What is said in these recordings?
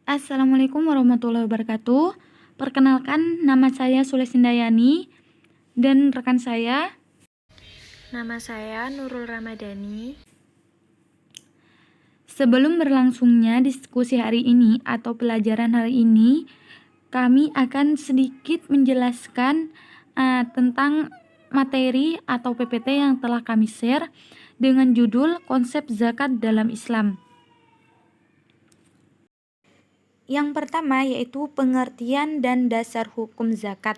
Assalamualaikum warahmatullahi wabarakatuh. Perkenalkan, nama saya Sulesindayani dan rekan saya. Nama saya Nurul Ramadhani. Sebelum berlangsungnya diskusi hari ini atau pelajaran hari ini, kami akan sedikit menjelaskan tentang materi atau PPT yang telah kami share dengan judul Konsep Zakat dalam Islam. Yang pertama yaitu pengertian dan dasar hukum zakat.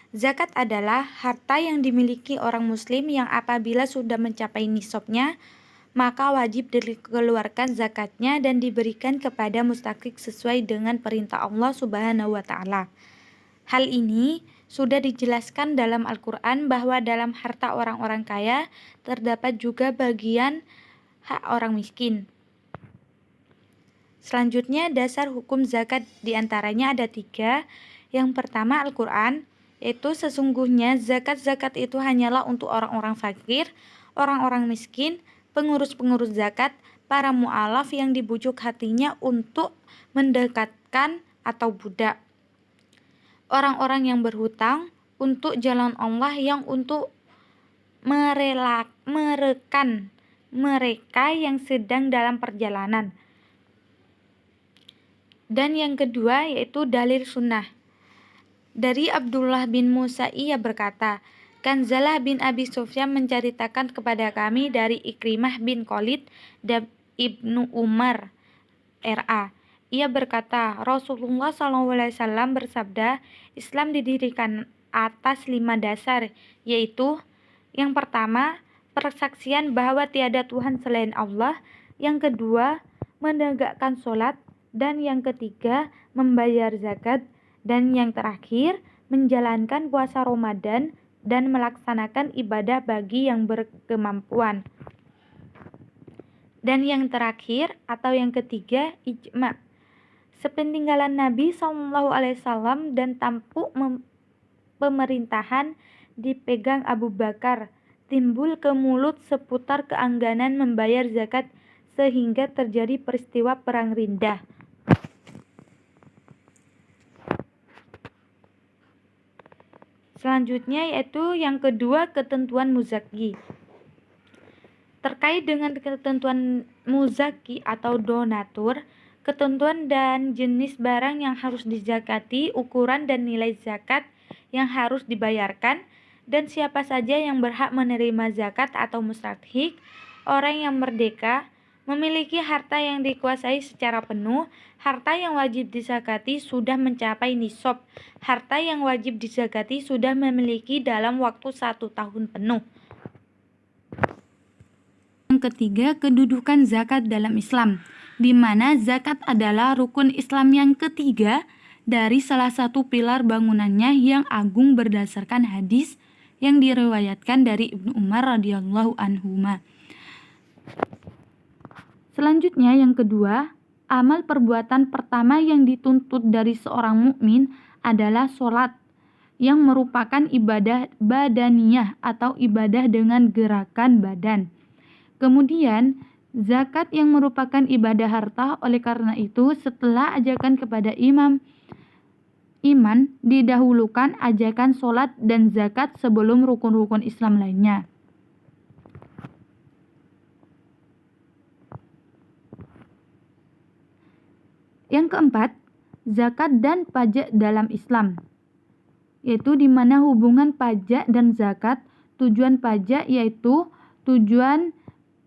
Zakat adalah harta yang dimiliki orang muslim yang apabila sudah mencapai nisabnya, maka wajib dikeluarkan zakatnya dan diberikan kepada mustahik sesuai dengan perintah Allah Subhanahu wa taala. Hal ini sudah dijelaskan dalam Al-Qur'an bahwa dalam harta orang-orang kaya terdapat juga bagian hak orang miskin. Selanjutnya, dasar hukum zakat diantaranya ada 3. Yang pertama, Al-Quran, yaitu sesungguhnya zakat-zakat itu hanyalah untuk orang-orang fakir, orang-orang miskin, pengurus-pengurus zakat, para mu'alaf yang dibujuk hatinya untuk mendekatkan atau budak, orang-orang yang berhutang untuk jalan Allah yang untuk merekan mereka yang sedang dalam perjalanan. Dan yang kedua yaitu dalil sunnah. Dari Abdullah bin Musa ia berkata, Kanzalah bin Abi Sufyan menceritakan kepada kami dari Ikrimah bin Khalid dan Ibnu Umar R.A. Ia berkata, Rasulullah SAW bersabda, Islam didirikan atas 5 dasar, yaitu yang pertama, persaksian bahwa tiada Tuhan selain Allah. Yang kedua, menegakkan sholat. Dan yang ketiga, membayar zakat. Dan yang terakhir, menjalankan puasa Ramadan dan melaksanakan ibadah bagi yang berkemampuan. Dan yang terakhir atau yang ketiga, ijma. Sepeninggalan Nabi SAW dan tampuk pemerintahan dipegang Abu Bakar, timbul ke mulut seputar keengganan membayar zakat sehingga terjadi peristiwa Perang Riddah. Selanjutnya yaitu yang kedua, ketentuan muzaki. Terkait dengan ketentuan muzaki atau donatur, ketentuan dan jenis barang yang harus dizakati, ukuran dan nilai zakat yang harus dibayarkan, dan siapa saja yang berhak menerima zakat atau mustahik, orang yang merdeka, memiliki harta yang dikuasai secara penuh, harta yang wajib dizakati sudah mencapai nisab, harta yang wajib dizakati sudah memiliki dalam waktu 1 tahun penuh. Yang ketiga, kedudukan zakat dalam Islam, di mana zakat adalah rukun Islam yang ketiga dari salah satu pilar bangunannya yang agung berdasarkan hadis yang diriwayatkan dari Ibnu Umar radhiyallahu anhuma. Selanjutnya yang kedua, amal perbuatan pertama yang dituntut dari seorang mukmin adalah sholat, yang merupakan ibadah badaniyah atau ibadah dengan gerakan badan. Kemudian, zakat yang merupakan ibadah harta. Oleh karena itu, setelah ajakan kepada iman didahulukan ajakan sholat dan zakat sebelum rukun-rukun Islam lainnya. Yang keempat, zakat dan pajak dalam Islam, yaitu di mana hubungan pajak dan zakat. Tujuan pajak yaitu tujuan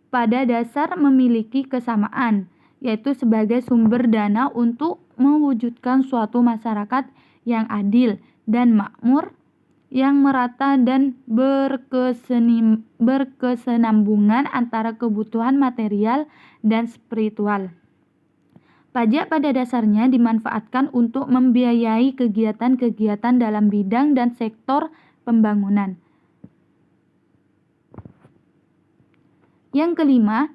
pada dasar memiliki kesamaan, yaitu sebagai sumber dana untuk mewujudkan suatu masyarakat yang adil dan makmur, yang merata dan berkesinambungan antara kebutuhan material dan spiritual. Pajak pada dasarnya dimanfaatkan untuk membiayai kegiatan-kegiatan dalam bidang dan sektor pembangunan. Yang kelima,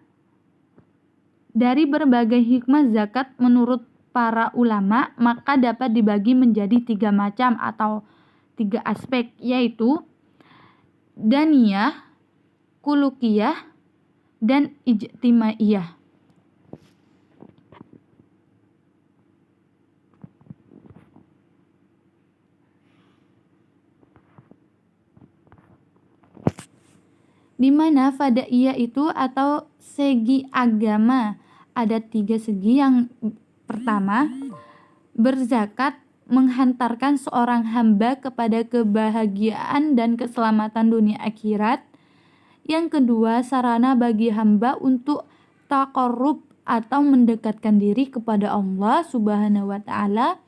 dari berbagai hikmah zakat menurut para ulama, maka dapat dibagi menjadi 3 macam atau 3 aspek, yaitu daniyah, kulukiyah, dan ijtimaiyah. di mana fadaiyah itu atau segi agama ada 3 segi. Yang pertama, berzakat menghantarkan seorang hamba kepada kebahagiaan dan keselamatan dunia akhirat. Yang kedua, sarana bagi hamba untuk taqarrub atau mendekatkan diri kepada Allah Subhanahu wa taala,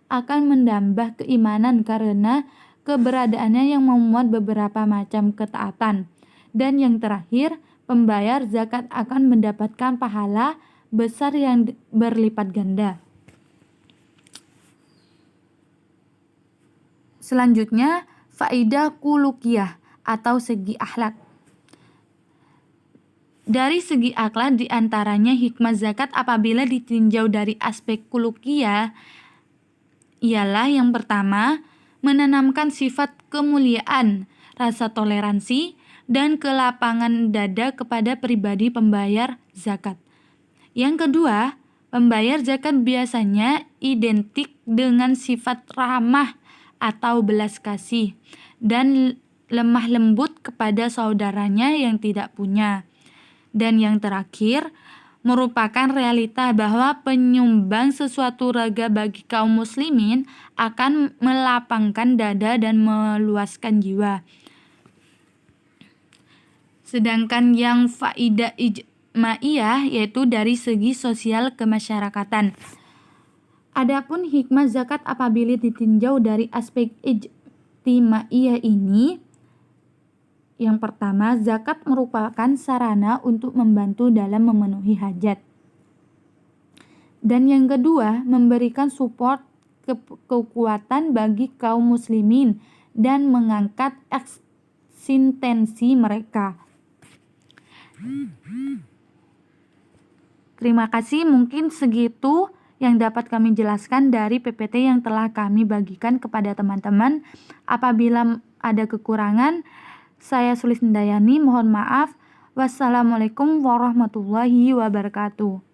akan menambah keimanan karena keberadaannya yang memuat beberapa macam ketaatan. Dan yang terakhir, pembayar zakat akan mendapatkan pahala besar yang berlipat ganda. Selanjutnya, faidah kulukiyah atau segi akhlak. Dari segi akhlak diantaranya hikmah zakat apabila ditinjau dari aspek kulukiyah ialah yang pertama, menanamkan sifat kemuliaan, rasa toleransi, dan kelapangan dada kepada pribadi pembayar zakat. Yang kedua, pembayar zakat biasanya identik dengan sifat ramah atau belas kasih dan lemah lembut kepada saudaranya yang tidak punya. Dan yang terakhir, merupakan realita bahwa penyumbang sesuatu raga bagi kaum muslimin akan melapangkan dada dan meluaskan jiwa. Sedangkan yang faidah ijmaiyah yaitu dari segi sosial kemasyarakatan. Adapun hikmah zakat apabila ditinjau dari aspek ijtimaiyah ini, yang pertama, zakat merupakan sarana untuk membantu dalam memenuhi hajat. Dan yang kedua, memberikan support kekuatan bagi kaum muslimin dan mengangkat eksistensi mereka. Terima kasih, mungkin segitu yang dapat kami jelaskan dari PPT yang telah kami bagikan kepada teman-teman. Apabila ada kekurangan, saya Sulisndayani mohon maaf. Wassalamualaikum warahmatullahi wabarakatuh.